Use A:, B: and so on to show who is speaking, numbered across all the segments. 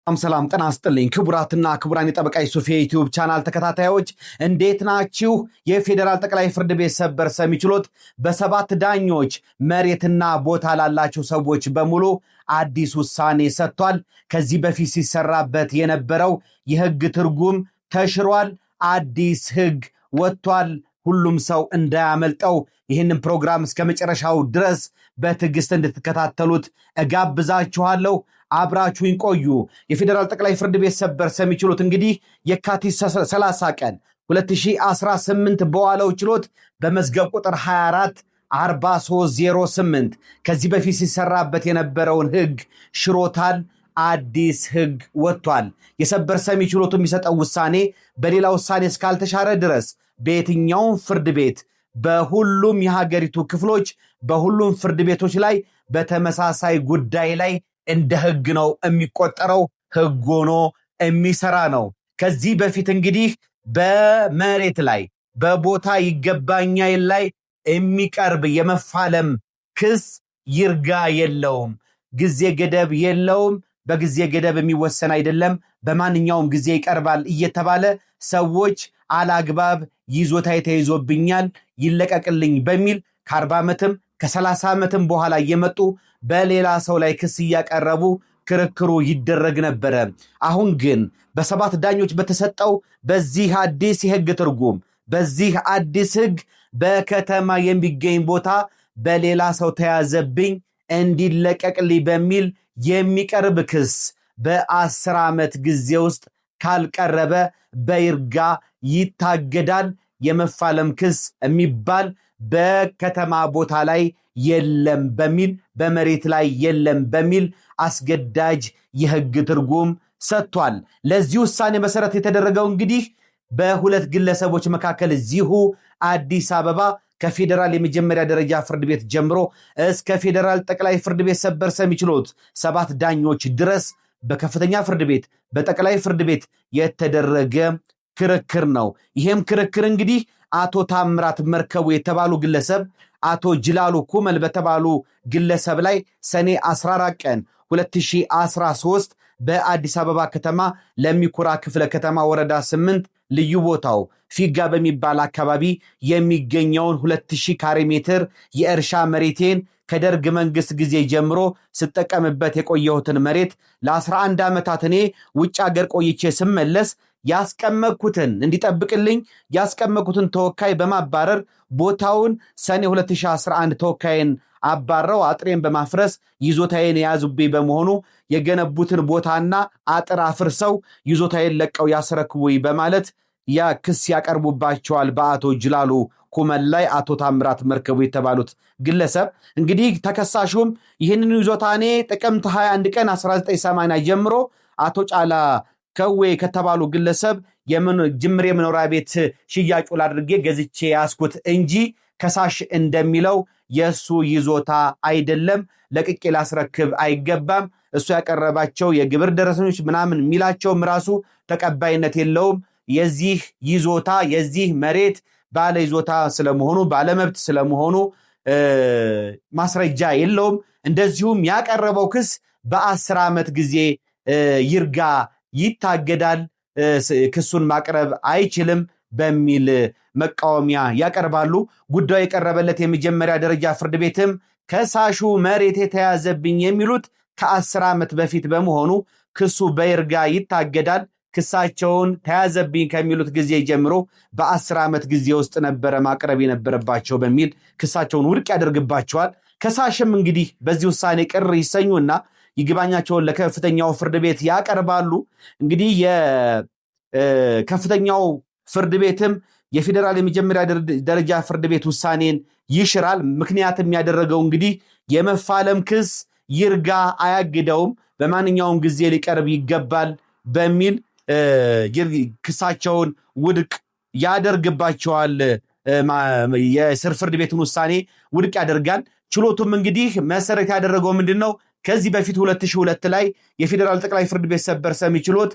A: ሰላም ጤና ይስጥልኝ ክቡራትና ክቡራን የጠበቃ ዩሱፍ የዩቲዩብ ቻናል ተከታታዮች እንዴት ናችሁ? የፌደራል ጠቅላይ ፍርድ ቤት ሰበር ሰሚ ችሎት በሰባት ዳኞች መሬትና ቦታ ላላቸው ሰዎች በሙሉ አዲስ ውሳኔ ሰጥቷል። ከዚህ በፊት ሲሰራበት የነበረው የህግ ትርጉም ተሽሯል። አዲስ ህግ ወጥቷል። ሁሉም ሰው እንዳያመልጠው ይህንን ፕሮግራም እስከ መጨረሻው ድረስ በትዕግስት እንድትከታተሉት እጋብዛችኋለሁ። አብራችሁን ቆዩ። የፌደራል ጠቅላይ ፍርድ ቤት ሰበር ሰሚ ችሎት እንግዲህ የካቲት 30 ቀን 2018 በዋለው ችሎት በመዝገብ ቁጥር 244308 ከዚህ በፊት ሲሰራበት የነበረውን ህግ ሽሮታል። አዲስ ህግ ወጥቷል። የሰበር ሰሚ ችሎቱ የሚሰጠው ውሳኔ በሌላ ውሳኔ እስካልተሻረ ድረስ በየትኛውም ፍርድ ቤት በሁሉም የሀገሪቱ ክፍሎች በሁሉም ፍርድ ቤቶች ላይ በተመሳሳይ ጉዳይ ላይ እንደ ህግ ነው የሚቆጠረው። ህግ ሆኖ የሚሰራ ነው። ከዚህ በፊት እንግዲህ በመሬት ላይ በቦታ ይገባኛል ላይ የሚቀርብ የመፋለም ክስ ይርጋ የለውም፣ ጊዜ ገደብ የለውም፣ በጊዜ ገደብ የሚወሰን አይደለም፣ በማንኛውም ጊዜ ይቀርባል እየተባለ ሰዎች አላግባብ ይዞታ ተይዞብኛል ይለቀቅልኝ በሚል ከ40 ዓመትም ከ30 ዓመትም በኋላ እየመጡ በሌላ ሰው ላይ ክስ እያቀረቡ ክርክሩ ይደረግ ነበረ። አሁን ግን በሰባት ዳኞች በተሰጠው በዚህ አዲስ የህግ ትርጉም በዚህ አዲስ ህግ በከተማ የሚገኝ ቦታ በሌላ ሰው ተያዘብኝ እንዲለቀቅልኝ በሚል የሚቀርብ ክስ በ10 ዓመት ጊዜ ውስጥ ካልቀረበ በይርጋ ይታገዳል። የመፋለም ክስ የሚባል በከተማ ቦታ ላይ የለም በሚል በመሬት ላይ የለም በሚል አስገዳጅ የህግ ትርጉም ሰጥቷል። ለዚህ ውሳኔ መሰረት የተደረገው እንግዲህ በሁለት ግለሰቦች መካከል እዚሁ አዲስ አበባ ከፌደራል የመጀመሪያ ደረጃ ፍርድ ቤት ጀምሮ እስከ ፌደራል ጠቅላይ ፍርድ ቤት ሰበር ሰሚ ችሎት 7 ዳኞች ድረስ በከፍተኛ ፍርድ ቤት በጠቅላይ ፍርድ ቤት የተደረገ ክርክር ነው። ይሄም ክርክር እንግዲህ አቶ ታምራት መርከቡ የተባሉ ግለሰብ አቶ ጅላሉ ኩመል በተባሉ ግለሰብ ላይ ሰኔ 14 ቀን 2013 በአዲስ አበባ ከተማ ለሚኩራ ክፍለ ከተማ ወረዳ 8 ልዩ ቦታው ፊጋ በሚባል አካባቢ የሚገኘውን 2000 ካሬ ሜትር የእርሻ መሬቴን ከደርግ መንግስት ጊዜ ጀምሮ ስጠቀምበት የቆየሁትን መሬት ለ11 ዓመታት እኔ ውጭ ሀገር ቆይቼ ስመለስ ያስቀመጥኩትን እንዲጠብቅልኝ ያስቀመጥኩትን ተወካይ በማባረር ቦታውን ሰኔ 2011 ተወካይን አባረው አጥሬን በማፍረስ ይዞታዬን የያዙብኝ በመሆኑ የገነቡትን ቦታና አጥር አፍርሰው ይዞታዬን ለቀው ያስረክቡኝ በማለት ያ ክስ ያቀርቡባቸዋል። በአቶ ጅላሉ ኩመል ላይ አቶ ታምራት መርከቡ የተባሉት ግለሰብ እንግዲህ ተከሳሹም ይህንን ይዞታኔ ጥቅምት 21 ቀን 1980 ጀምሮ አቶ ጫላ ከዌ ከተባሉ ግለሰብ ጅምር የመኖሪያ ቤት ሽያጭ አድርጌ ገዝቼ ያስኩት እንጂ ከሳሽ እንደሚለው የሱ ይዞታ አይደለም፣ ለቅቄ ላስረክብ አይገባም፣ እሱ ያቀረባቸው የግብር ደረሰኞች ምናምን ሚላቸውም ራሱ ተቀባይነት የለውም፣ የዚህ ይዞታ የዚህ መሬት ባለ ይዞታ ስለመሆኑ ባለመብት ስለመሆኑ ማስረጃ የለውም፣ እንደዚሁም ያቀረበው ክስ በ10 ዓመት ጊዜ ይርጋ ይታገዳል፣ ክሱን ማቅረብ አይችልም በሚል መቃወሚያ ያቀርባሉ። ጉዳዩ የቀረበለት የመጀመሪያ ደረጃ ፍርድ ቤትም ከሳሹ መሬት የተያዘብኝ የሚሉት ከ10 ዓመት በፊት በመሆኑ ክሱ በይርጋ ይታገዳል፣ ክሳቸውን ተያዘብኝ ከሚሉት ጊዜ ጀምሮ በ10 ዓመት ጊዜ ውስጥ ነበረ ማቅረብ የነበረባቸው በሚል ክሳቸውን ውድቅ ያደርግባቸዋል። ከሳሽም እንግዲህ በዚህ ውሳኔ ቅር ይሰኙና ይግባኛቸውን ለከፍተኛው ፍርድ ቤት ያቀርባሉ። እንግዲህ የከፍተኛው ፍርድ ቤትም የፌደራል የመጀመሪያ ደረጃ ፍርድ ቤት ውሳኔን ይሽራል። ምክንያትም ያደረገው እንግዲህ የመፋለም ክስ ይርጋ አያግደውም፣ በማንኛውም ጊዜ ሊቀርብ ይገባል በሚል ክሳቸውን ውድቅ ያደርግባቸዋል። የስር ፍርድ ቤቱን ውሳኔ ውድቅ ያደርጋል። ችሎቱም እንግዲህ መሰረት ያደረገው ምንድነው? ከዚህ በፊት 2002 ላይ የፌደራል ጠቅላይ ፍርድ ቤት ሰበር ሰሚ ችሎት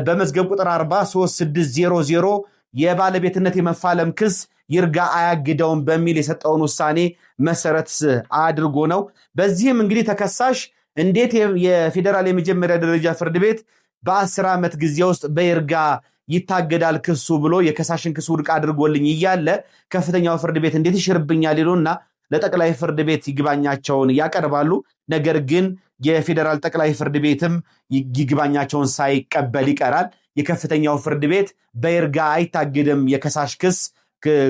A: በመዝገብ ቁጥር 43600 የባለቤትነት የመፋለም ክስ ይርጋ አያግደውም በሚል የሰጠውን ውሳኔ መሰረት አድርጎ ነው። በዚህም እንግዲህ ተከሳሽ እንዴት የፌደራል የመጀመሪያ ደረጃ ፍርድ ቤት በ10 ዓመት ጊዜ ውስጥ በይርጋ ይታገዳል ክሱ ብሎ የከሳሽን ክስ ውድቅ አድርጎልኝ እያለ ከፍተኛው ፍርድ ቤት እንዴት ይሽርብኛል ይሉና ለጠቅላይ ፍርድ ቤት ይግባኛቸውን ያቀርባሉ። ነገር ግን የፌዴራል ጠቅላይ ፍርድ ቤትም ይግባኛቸውን ሳይቀበል ይቀራል። የከፍተኛው ፍርድ ቤት በይርጋ አይታገድም የከሳሽ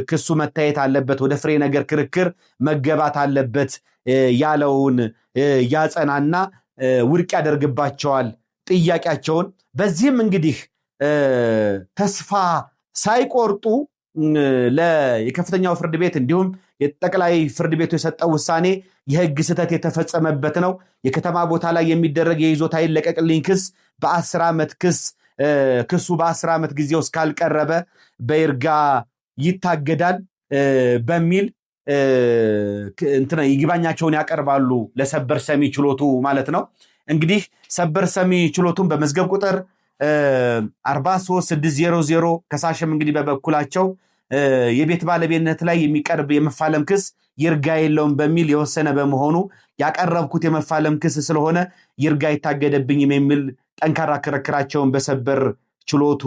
A: ክሱ መታየት አለበት፣ ወደ ፍሬ ነገር ክርክር መገባት አለበት ያለውን ያጸናና ውድቅ ያደርግባቸዋል ጥያቄያቸውን። በዚህም እንግዲህ ተስፋ ሳይቆርጡ የከፍተኛው ፍርድ ቤት እንዲሁም የጠቅላይ ፍርድ ቤቱ የሰጠው ውሳኔ የህግ ስህተት የተፈጸመበት ነው። የከተማ ቦታ ላይ የሚደረግ የይዞታ ይለቀቅልኝ ክስ በ10 ዓመት ክሱ በ10 ዓመት ጊዜ ውስጥ ካልቀረበ በይርጋ ይታገዳል በሚል ይግባኛቸውን ያቀርባሉ ለሰበር ሰሚ ችሎቱ ማለት ነው። እንግዲህ ሰበር ሰሚ ችሎቱን በመዝገብ ቁጥር 43600 ከሳሽም እንግዲህ በበኩላቸው የቤት ባለቤትነት ላይ የሚቀርብ የመፋለም ክስ ይርጋ የለውም በሚል የወሰነ በመሆኑ ያቀረብኩት የመፋለም ክስ ስለሆነ ይርጋ ይታገደብኝም የሚል ጠንካራ ክርክራቸውን በሰበር ችሎቱ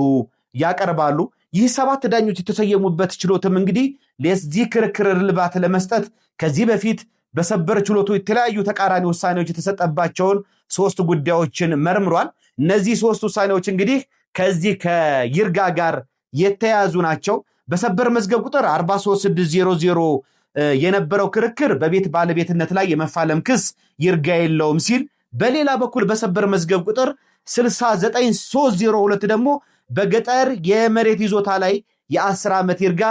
A: ያቀርባሉ። ይህ 7 ዳኞች የተሰየሙበት ችሎትም እንግዲህ ለዚህ ክርክር እልባት ለመስጠት ከዚህ በፊት በሰበር ችሎቱ የተለያዩ ተቃራኒ ውሳኔዎች የተሰጠባቸውን 3 ጉዳዮችን መርምሯል። እነዚህ 3 ውሳኔዎች እንግዲህ ከዚህ ከይርጋ ጋር የተያዙ ናቸው። በሰበር መዝገብ ቁጥር 43600 የነበረው ክርክር በቤት ባለቤትነት ላይ የመፋለም ክስ ይርጋ የለውም ሲል፣ በሌላ በኩል በሰበር መዝገብ ቁጥር 69302 ደግሞ በገጠር የመሬት ይዞታ ላይ የ10 ዓመት ይርጋ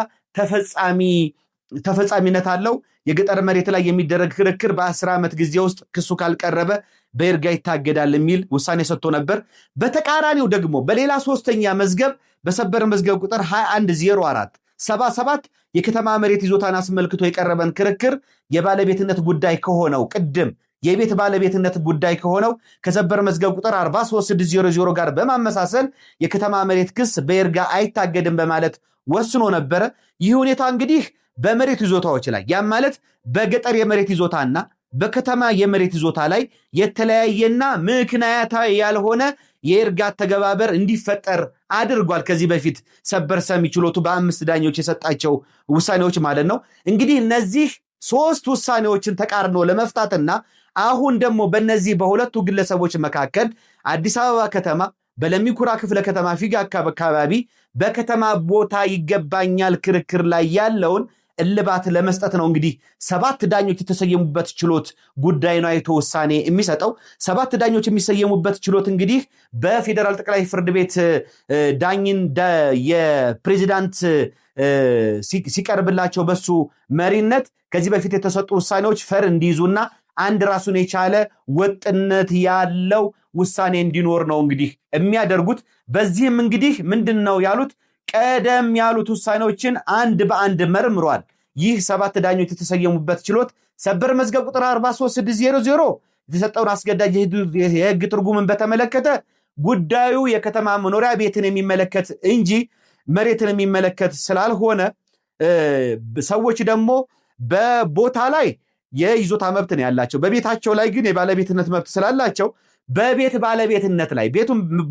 A: ተፈጻሚነት አለው፣ የገጠር መሬት ላይ የሚደረግ ክርክር በ10 ዓመት ጊዜ ውስጥ ክሱ ካልቀረበ በይርጋ ይታገዳል የሚል ውሳኔ ሰጥቶ ነበር። በተቃራኒው ደግሞ በሌላ 3ኛ መዝገብ በሰበር መዝገብ ቁጥር 210477 የከተማ መሬት ይዞታን አስመልክቶ የቀረበን ክርክር የባለቤትነት ጉዳይ ከሆነው ቅድም የቤት ባለቤትነት ጉዳይ ከሆነው ከሰበር መዝገብ ቁጥር 43600 ጋር በማመሳሰል የከተማ መሬት ክስ በይርጋ አይታገድም በማለት ወስኖ ነበረ። ይህ ሁኔታ እንግዲህ በመሬት ይዞታዎች ላይ ያም ማለት በገጠር የመሬት ይዞታና በከተማ የመሬት ይዞታ ላይ የተለያየና ምክንያታዊ ያልሆነ የይርጋ ተገባበር እንዲፈጠር አድርጓል። ከዚህ በፊት ሰበር ሰሚ ችሎቱ በ5 ዳኞች የሰጣቸው ውሳኔዎች ማለት ነው። እንግዲህ እነዚህ 3 ውሳኔዎችን ተቃርኖ ለመፍታትና አሁን ደግሞ በእነዚህ በሁለቱ ግለሰቦች መካከል አዲስ አበባ ከተማ በለሚኩራ ክፍለ ከተማ ፊጋ አካባቢ በከተማ ቦታ ይገባኛል ክርክር ላይ ያለውን እልባት ለመስጠት ነው እንግዲህ 7 ዳኞች የተሰየሙበት ችሎት ጉዳይ ነው አይቶ ውሳኔ የሚሰጠው። 7 ዳኞች የሚሰየሙበት ችሎት እንግዲህ በፌዴራል ጠቅላይ ፍርድ ቤት ዳኝን የፕሬዚዳንት ሲቀርብላቸው በሱ መሪነት ከዚህ በፊት የተሰጡ ውሳኔዎች ፈር እንዲይዙና አንድ ራሱን የቻለ ወጥነት ያለው ውሳኔ እንዲኖር ነው እንግዲህ የሚያደርጉት። በዚህም እንግዲህ ምንድነው ያሉት? ቀደም ያሉት ውሳኔዎችን አንድ በአንድ መርምሯል። ይህ 7 ዳኞች የተሰየሙበት ችሎት ሰበር መዝገብ ቁጥር 43600 የተሰጠውን አስገዳጅ የህግ ትርጉምን በተመለከተ ጉዳዩ የከተማ መኖሪያ ቤትን የሚመለከት እንጂ መሬትን የሚመለከት ስላልሆነ ሰዎች ደግሞ በቦታ ላይ የይዞታ መብት ነው ያላቸው፣ በቤታቸው ላይ ግን የባለቤትነት መብት ስላላቸው በቤት ባለቤትነት ላይ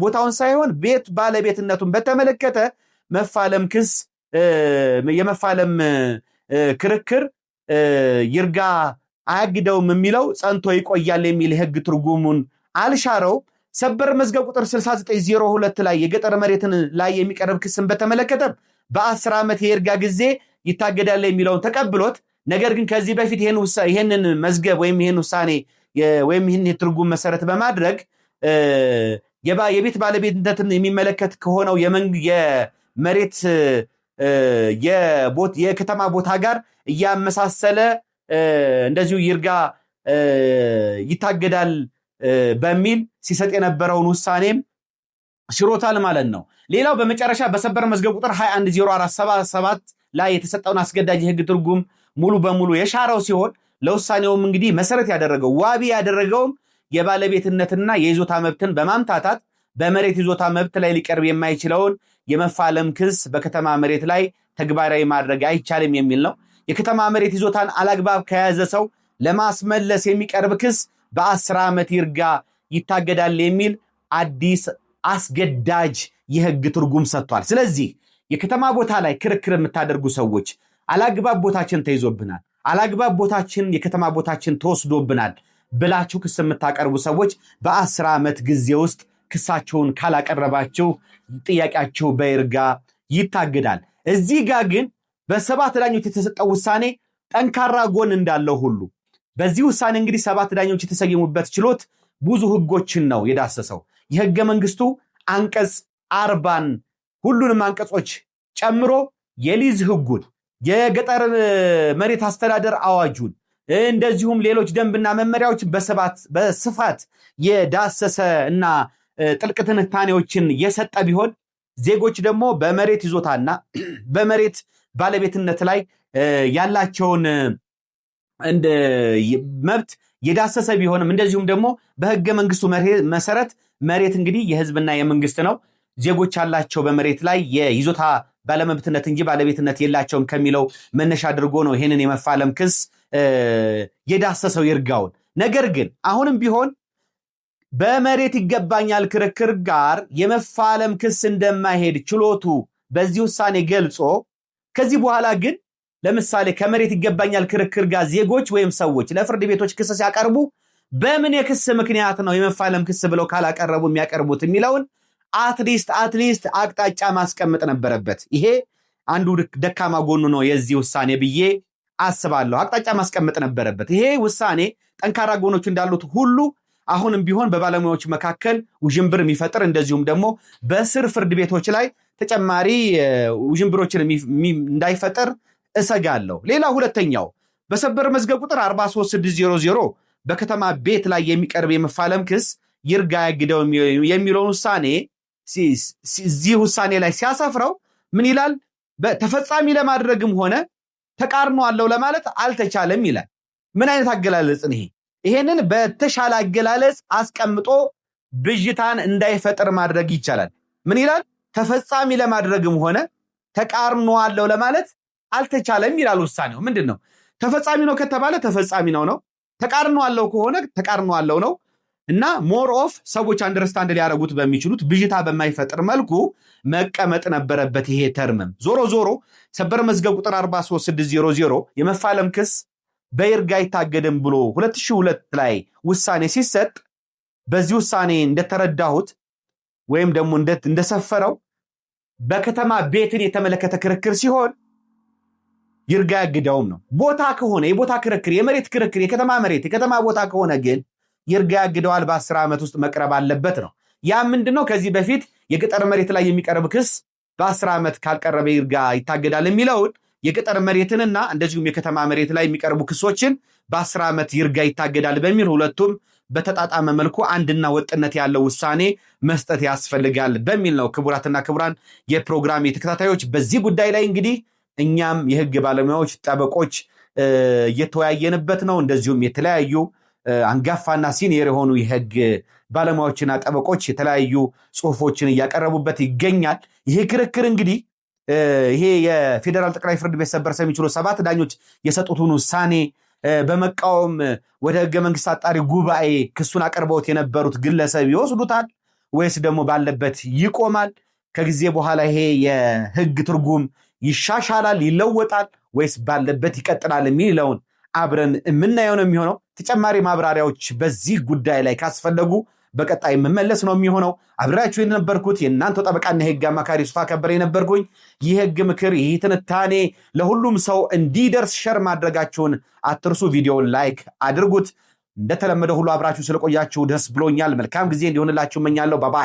A: ቦታውን ሳይሆን ቤት ባለቤትነቱን በተመለከተ መፋለም ክስ የመፋለም ክርክር ይርጋ አያግደውም የሚለው ጸንቶ ይቆያል የሚል የህግ ትርጉሙን አልሻረው። ሰበር መዝገብ ቁጥር 6902 ላይ የገጠር መሬትን ላይ የሚቀርብ ክስን በተመለከተ በ10 ዓመት የይርጋ ጊዜ ይታገዳል የሚለውን ተቀብሎት፣ ነገር ግን ከዚህ በፊት ይህንን መዝገብ ወይም ይህን ውሳኔ ወይም ይህን የትርጉም መሰረት በማድረግ የቤት ባለቤትነትን የሚመለከት ከሆነው የመሬት የከተማ ቦታ ጋር እያመሳሰለ እንደዚሁ ይርጋ ይታገዳል በሚል ሲሰጥ የነበረውን ውሳኔም ሽሮታል ማለት ነው። ሌላው በመጨረሻ በሰበር መዝገብ ቁጥር 210477 ላይ የተሰጠውን አስገዳጅ የህግ ትርጉም ሙሉ በሙሉ የሻረው ሲሆን ለውሳኔውም እንግዲህ መሰረት ያደረገው ዋቢ ያደረገውም የባለቤትነትና የይዞታ መብትን በማምታታት በመሬት ይዞታ መብት ላይ ሊቀርብ የማይችለውን የመፋለም ክስ በከተማ መሬት ላይ ተግባራዊ ማድረግ አይቻልም የሚል ነው። የከተማ መሬት ይዞታን አላግባብ ከያዘ ሰው ለማስመለስ የሚቀርብ ክስ በ10 ዓመት ይርጋ ይታገዳል የሚል አዲስ አስገዳጅ የህግ ትርጉም ሰጥቷል። ስለዚህ የከተማ ቦታ ላይ ክርክር የምታደርጉ ሰዎች አላግባብ ቦታችን ተይዞብናል፣ አላግባብ ቦታችን የከተማ ቦታችን ተወስዶብናል ብላችሁ ክስ የምታቀርቡ ሰዎች በ10 ዓመት ጊዜ ውስጥ ክሳቸውን ካላቀረባችሁ ጥያቄያችሁ በይርጋ ይታገዳል። እዚህ ጋር ግን በ7 ዳኞች የተሰጠው ውሳኔ ጠንካራ ጎን እንዳለው ሁሉ በዚህ ውሳኔ እንግዲህ 7 ዳኞች የተሰየሙበት ችሎት ብዙ ህጎችን ነው የዳሰሰው። የህገ መንግስቱ አንቀጽ 40 ሁሉንም አንቀጾች ጨምሮ የሊዝ ህጉን፣ የገጠር መሬት አስተዳደር አዋጁን እንደዚሁም ሌሎች ደንብና መመሪያዎች በስፋት የዳሰሰ እና ጥልቅ ትንታኔዎችን የሰጠ ቢሆን ዜጎች ደግሞ በመሬት ይዞታና በመሬት ባለቤትነት ላይ ያላቸውን እንደ መብት የዳሰሰ ቢሆንም እንደዚሁም ደግሞ በህገ መንግስቱ መሰረት መሬት እንግዲህ የህዝብና የመንግስት ነው፣ ዜጎች ያላቸው በመሬት ላይ የይዞታ ባለመብትነት እንጂ ባለቤትነት የላቸውም ከሚለው መነሻ አድርጎ ነው ይሄንን የመፋለም ክስ የዳሰሰው ይርጋውን። ነገር ግን አሁንም ቢሆን በመሬት ይገባኛል ክርክር ጋር የመፋለም ክስ እንደማይሄድ ችሎቱ በዚህ ውሳኔ ገልጾ ከዚህ በኋላ ግን ለምሳሌ ከመሬት ይገባኛል ክርክር ጋር ዜጎች ወይም ሰዎች ለፍርድ ቤቶች ክስ ሲያቀርቡ በምን የክስ ምክንያት ነው የመፋለም ክስ ብለው ካላቀረቡ የሚያቀርቡት የሚለውን አትሊስት አቅጣጫ ማስቀመጥ ነበረበት። ይሄ አንዱ ደካማ ጎኑ ነው የዚህ ውሳኔ ብዬ አስባለሁ። አቅጣጫ ማስቀመጥ ነበረበት። ይሄ ውሳኔ ጠንካራ ጎኖች እንዳሉት ሁሉ አሁንም ቢሆን በባለሙያዎች መካከል ውዥንብር የሚፈጥር እንደዚሁም ደግሞ በስር ፍርድ ቤቶች ላይ ተጨማሪ ውዥንብሮችን እንዳይፈጠር እሰጋለሁ። ሌላ ሁለተኛው በሰበር መዝገብ ቁጥር 43600 በከተማ ቤት ላይ የሚቀርብ የመፋለም ክስ ይርጋ ያግደው የሚለውን ውሳኔ እዚህ ውሳኔ ላይ ሲያሰፍረው ምን ይላል? ተፈጻሚ ለማድረግም ሆነ ተቃርኖ አለው ለማለት አልተቻለም ይላል። ምን አይነት አገላለጽ ነው ይሄ? ይሄንን በተሻለ አገላለጽ አስቀምጦ ብዥታን እንዳይፈጠር ማድረግ ይቻላል። ምን ይላል? ተፈጻሚ ለማድረግም ሆነ ተቃርኖ አለው ለማለት አልተቻለም ይላል ውሳኔው። ምንድነው? ተፈጻሚ ነው ከተባለ ተፈጻሚ ነው፣ ተቃርኖ አለው ከሆነ ተቃርኖ አለው ነው እና ሞር ኦፍ ሰዎች አንደርስታንድ ሊያደርጉት በሚችሉት ብዥታ በማይፈጥር መልኩ መቀመጥ ነበረበት። ይሄ ተርምም ዞሮ ሰበር መዝገብ ቁጥር 43600 የመፋለም ክስ በይርጋ አይታገድም ብሎ 2002 ላይ ውሳኔ ሲሰጥ በዚህ ውሳኔ እንደተረዳሁት ወይም ደግሞ እንደሰፈረው በከተማ ቤትን የተመለከተ ክርክር ሲሆን ይርጋ ያግደውም ነው። ቦታ ከሆነ የቦታ ክርክር፣ የመሬት ክርክር፣ የከተማ መሬት የከተማ ቦታ ከሆነ ግን ይርጋ ያግደዋል፣ በ10 ዓመት ውስጥ መቅረብ አለበት ነው። ያ ምንድነው? ከዚህ በፊት የገጠር መሬት ላይ የሚቀርብ ክስ በ10 ዓመት ካልቀረበ ይርጋ ይታገዳል የሚለውን የገጠር መሬትንና እንደዚሁም የከተማ መሬት ላይ የሚቀርቡ ክሶችን በ10 ዓመት ይርጋ ይታገዳል በሚል ሁለቱም በተጣጣመ መልኩ አንድና ወጥነት ያለው ውሳኔ መስጠት ያስፈልጋል በሚል ነው። ክቡራትና ክቡራን የፕሮግራም የተከታታዮች በዚህ ጉዳይ ላይ እንግዲህ እኛም የህግ ባለሙያዎች ጠበቆች እየተወያየንበት ነው። እንደዚሁም የተለያዩ አንጋፋና ሲኒየር የሆኑ የህግ ባለሙያዎችና ጠበቆች የተለያዩ ጽሁፎችን እያቀረቡበት ይገኛል። ይሄ ክርክር እንግዲህ ይሄ የፌዴራል ጠቅላይ ፍርድ ቤት ሰበር ሰሚ ችሎት 7 ዳኞች የሰጡትን ውሳኔ በመቃወም ወደ ህገ መንግስት አጣሪ ጉባኤ ክሱን አቀርበውት የነበሩት ግለሰብ ይወስዱታል ወይስ ደግሞ ባለበት ይቆማል? ከጊዜ በኋላ ይሄ የህግ ትርጉም ይሻሻላል፣ ይለወጣል ወይስ ባለበት ይቀጥላል የሚለውን አብረን የምናየው ነው የሚሆነው። ተጨማሪ ማብራሪያዎች በዚህ ጉዳይ ላይ ካስፈለጉ በቀጣይ መመለስ ነው የሚሆነው። አብራችሁ የነበርኩት የእናንተ ጠበቃና የህግ አማካሪ ሱፋ ከበረ የነበርኩኝ። ይህ ህግ ምክር፣ ይህ ትንታኔ ለሁሉም ሰው እንዲደርስ ሸር ማድረጋችሁን አትርሱ። ቪዲዮውን ላይክ አድርጉት። እንደተለመደ ሁሉ አብራችሁ ስለቆያችሁ ደስ ብሎኛል። መልካም ጊዜ እንዲሆንላችሁ እመኛለሁ። ባባይ